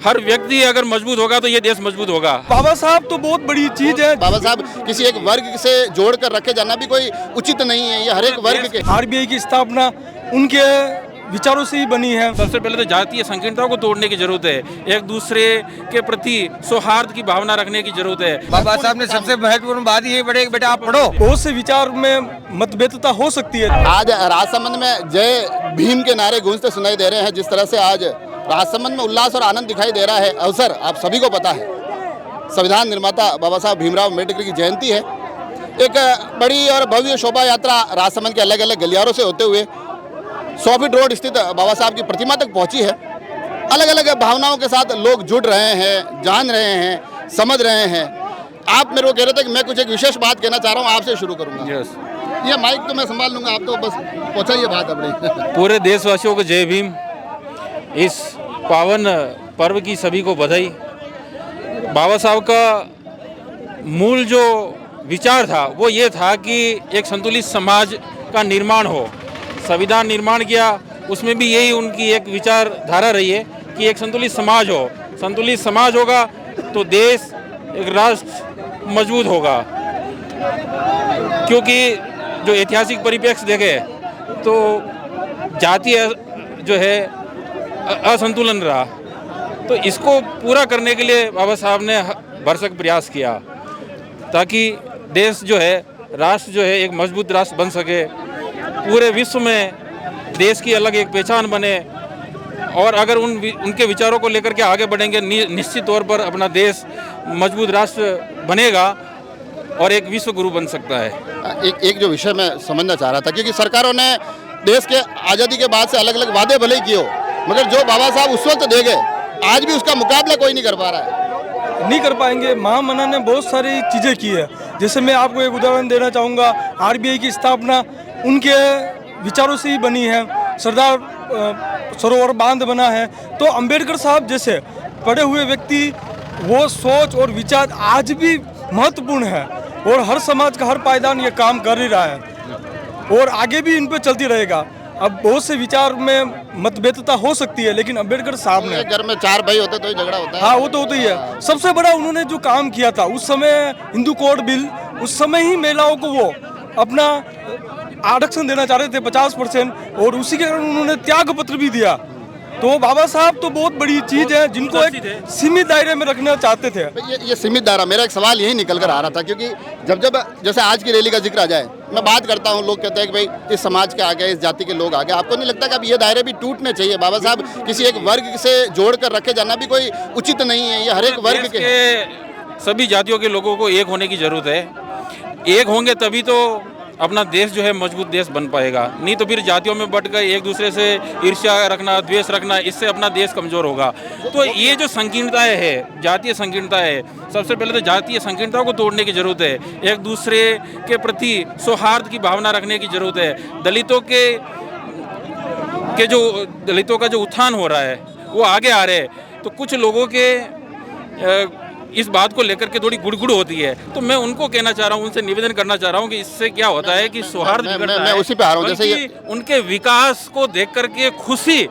हर व्यक्ति अगर मजबूत होगा तो ये देश मजबूत होगा। बाबा साहब तो बहुत बड़ी चीज है। बाबा साहब किसी एक वर्ग से जोड़कर रखे जाना भी कोई उचित नहीं है। ये हर एक वर्ग के आरबीआई की स्थापना उनके विचारों से ही बनी है। सबसे पहले तो जातीय संकीर्णताओं को तोड़ने की जरूरत है, एक दूसरे के प्रति सौहार्द की भावना रखने की जरूरत है। बाबा साहब ने सबसे महत्वपूर्ण बात ये बड़े बेटा आप पढ़ो। बहुत से विचार में मतभेदता हो सकती है। आज राजसमंद में जय भीम के नारे गूंजते सुनाई दे रहे हैं। जिस तरह से आज राजसमंद में उल्लास और आनंद दिखाई दे रहा है। अवसर आप सभी को पता है, संविधान निर्माता बाबा साहब भीमराव अम्बेडकर की जयंती है। एक बड़ी और भव्य शोभा यात्रा राजसमंद के अलग अलग गलियारों से होते हुए 100 फीट रोड स्थित बाबा साहब की प्रतिमा तक पहुंची है। अलग अलग भावनाओं के साथ लोग जुड़ रहे हैं, जान रहे हैं, समझ रहे हैं। आप मेरे को कह रहे थे कि मैं कुछ एक विशेष बात कहना चाह रहा हूं, आपसे शुरू करूंगा। ये माइक तो मैं संभाल लूंगा, आप तो बस पहुंचाइए बात अपनी। पूरे देशवासियों को जय भीम। इस पावन पर्व की सभी को बधाई। बाबा साहब का मूल जो विचार था वो ये था कि एक संतुलित समाज का निर्माण हो। संविधान निर्माण किया, उसमें भी यही उनकी एक विचारधारा रही है कि एक संतुलित समाज हो। संतुलित समाज होगा तो देश, एक राष्ट्र मजबूत होगा। क्योंकि जो ऐतिहासिक परिप्रेक्ष्य देखे तो जातीय जो है असंतुलन रहा, तो इसको पूरा करने के लिए बाबा साहब ने भरसक प्रयास किया ताकि देश जो है, राष्ट्र जो है एक मजबूत राष्ट्र बन सके। पूरे विश्व में देश की अलग एक पहचान बने और अगर उनके विचारों को लेकर के आगे बढ़ेंगे निश्चित तौर पर अपना देश मजबूत राष्ट्र बनेगा और एक विश्व गुरु बन सकता है। एक जो विषय मैं समझना चाह रहा था, क्योंकि सरकारों ने देश के आज़ादी के बाद से अलग अलग वादे भले ही किए हो, मगर जो बाबा साहब उस वक्त दे गए आज भी उसका मुकाबला कोई नहीं कर पा रहा है। नहीं कर पाएंगे। महामना ने बहुत सारी चीज़ें की है। जैसे मैं आपको एक उदाहरण देना चाहूँगा, आरबीआई की स्थापना उनके विचारों से ही बनी है। सरदार सरोवर बांध बना है। तो अंबेडकर साहब जैसे पढ़े हुए व्यक्ति, वो सोच और विचार आज भी महत्वपूर्ण है और हर समाज का हर पायदान ये काम कर ही रहा है और आगे भी इन पे चलती रहेगा। अब बहुत से विचार में मतभेदता हो सकती है, लेकिन अंबेडकर साहब ने, घर में 4 भाई होते तो ही झगड़ा होता है। हाँ, वो तो होता ही है। सबसे बड़ा उन्होंने जो काम किया था उस समय, हिंदू कोड बिल, उस समय ही महिलाओं को वो अपना आरक्षण देना चाह रहे थे 50%, और उसी के कारण उन्होंने त्याग पत्र भी दिया। तो बाबा साहब तो बहुत बड़ी चीज है जिनको एक सीमित दायरे में रखना चाहते थे। ये सीमित दायरा, मेरा एक सवाल यही निकल कर आ रहा था, क्योंकि जब जैसे आज की रैली का जिक्र आ जाए, मैं बात करता हूँ, लोग कहते हैं कि भाई इस समाज के आगे, इस जाति के लोग आगे। आपको नहीं लगता कि अब ये दायरे भी टूटने चाहिए? बाबा साहब किसी एक वर्ग से जोड़कर रखे जाना भी कोई उचित नहीं है। ये हर एक वर्ग के सभी जातियों के लोगों को एक होने की जरूरत है। एक होंगे तभी तो अपना देश जो है मजबूत देश बन पाएगा। नहीं तो फिर जातियों में बट गए, एक दूसरे से ईर्ष्या रखना, द्वेष रखना, इससे अपना देश कमजोर होगा। तो ये जो संकीर्णताएं है, जातीय संकीर्णता है, सबसे पहले तो जातीय संकीर्णताओं को तोड़ने की जरूरत है। एक दूसरे के प्रति सौहार्द की भावना रखने की जरूरत है। दलितों का जो उत्थान हो रहा है वो आगे आ रहे हैं, तो कुछ लोगों के इस बात को लेकर के थोड़ी गुड़गुड़ होती है। तो मैं उनको कहना चाह रहा हूँ, उनसे निवेदन करना चाह रहा हूँ कि इससे क्या होता है कि सौहार्द बिगड़ता है। उसी पे आ रहा हूँ। जैसे उनके विकास को देख करके खुशी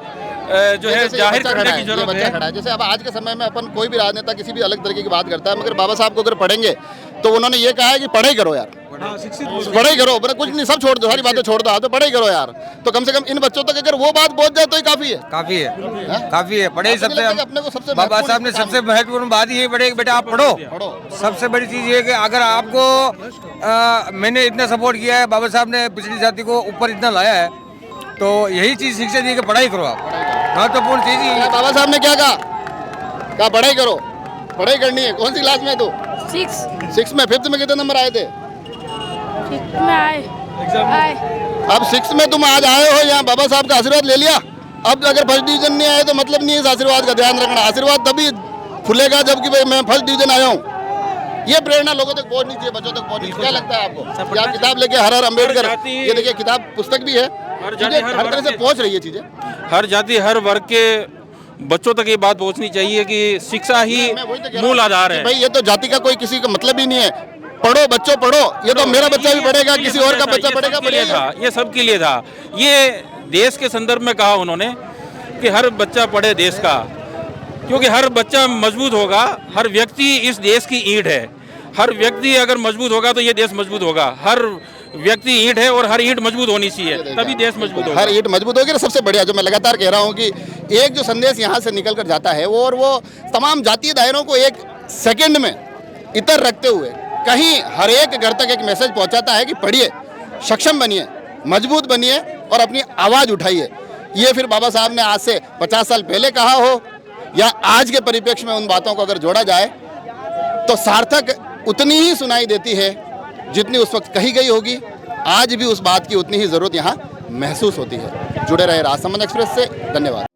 जो है जाहिर करने की जरूरत है। जैसे अब आज के समय में अपन कोई भी राजनेता किसी भी अलग तरीके की बात करता है, मगर बाबा साहब को अगर पढ़ेंगे तो उन्होंने ये कहा है कि पढ़ाई करो यार, पढ़ाई करो, कुछ नहीं, सब छोड़ दो, सारी बातें छोड़ दो, तो पढ़ाई करो यार। तो कम से कम इन बच्चों तक अगर वो बात पहुंच जाए तो ही काफी है। काफी है। पढ़ाई सबसे बाबा साहब ने सबसे महत्वपूर्ण बात ये बड़े बेटा आप पढ़ो। सबसे बड़ी चीज ये कि अगर आपको मैंने इतना सपोर्ट किया है, बाबा साहब ने पिछड़ी जाति को ऊपर इतना लाया है, तो यही चीज शिक्षा दी कि पढ़ाई करो। आप महत्वपूर्ण चीज ही। बाबा साहब ने क्या कहा पढ़ाई करो, पढ़ाई करनी है। कौन सी क्लास में तू? 6 में। 5th में कितने नंबर आए थे? 5th में आए। अब 6 में तुम आज आए हो, यहाँ बाबा साहब का आशीर्वाद ले लिया। अब अगर 1st डिवीजन नहीं आए तो मतलब नहीं है इस आशीर्वाद का, ध्यान रखना। आशीर्वाद तभी फूलेगा जबकि भाई मैं 1st डिवीजन आया हूँ। ये प्रेरणा लोगों तक पहुंचनी चाहिए, बच्चों तक पहुंचनी चाहिए। क्या लगता है आपको? आप किताब लेके हर अम्बेडकर, ये देखिए किताब पुस्तक भी है, हर तरह से पहुंच रही है चीजें। हर जाति हर वर्ग के बच्चों तक ये बात पहुंचनी चाहिए कि शिक्षा ही मूल आधार है। भाई ये तो जाति का कोई किसी का मतलब ही नहीं है। पढ़ो बच्चों पढ़ो, ये तो मेरा बच्चा भी पढ़ेगा, किसी और का बच्चा पढ़ेगा। ये सबके लिए था। ये देश के संदर्भ में कहा उन्होंने कि हर बच्चा पढ़े देश का। क्योंकि हर बच्चा मजबूत होगा, हर व्यक्ति इस देश की ईंट है। हर व्यक्ति अगर मजबूत होगा तो ये देश मजबूत होगा। हर व्यक्ति ईंट है और हर ईंट मजबूत होनी चाहिए, तभी देश मजबूत होगा। हर ईंट मजबूत होगी। सबसे बढ़िया जो मैं लगातार कह रहा हूँ कि एक जो संदेश यहाँ से निकल कर जाता है वो तमाम जातीय दायरों को एक सेकंड में इतर रखते हुए कहीं हर एक घर तक एक मैसेज पहुँचाता है कि पढ़िए, सक्षम बनिए, मजबूत बनिए और अपनी आवाज़ उठाइए। ये फिर बाबा साहब ने आज से 50 साल पहले कहा हो या आज के परिप्रेक्ष्य में उन बातों को अगर जोड़ा जाए तो सार्थक उतनी ही सुनाई देती है जितनी उस वक्त कही गई होगी। आज भी उस बात की उतनी ही ज़रूरत यहाँ महसूस होती है। जुड़े रहे राजसमंद एक्सप्रेस से। धन्यवाद।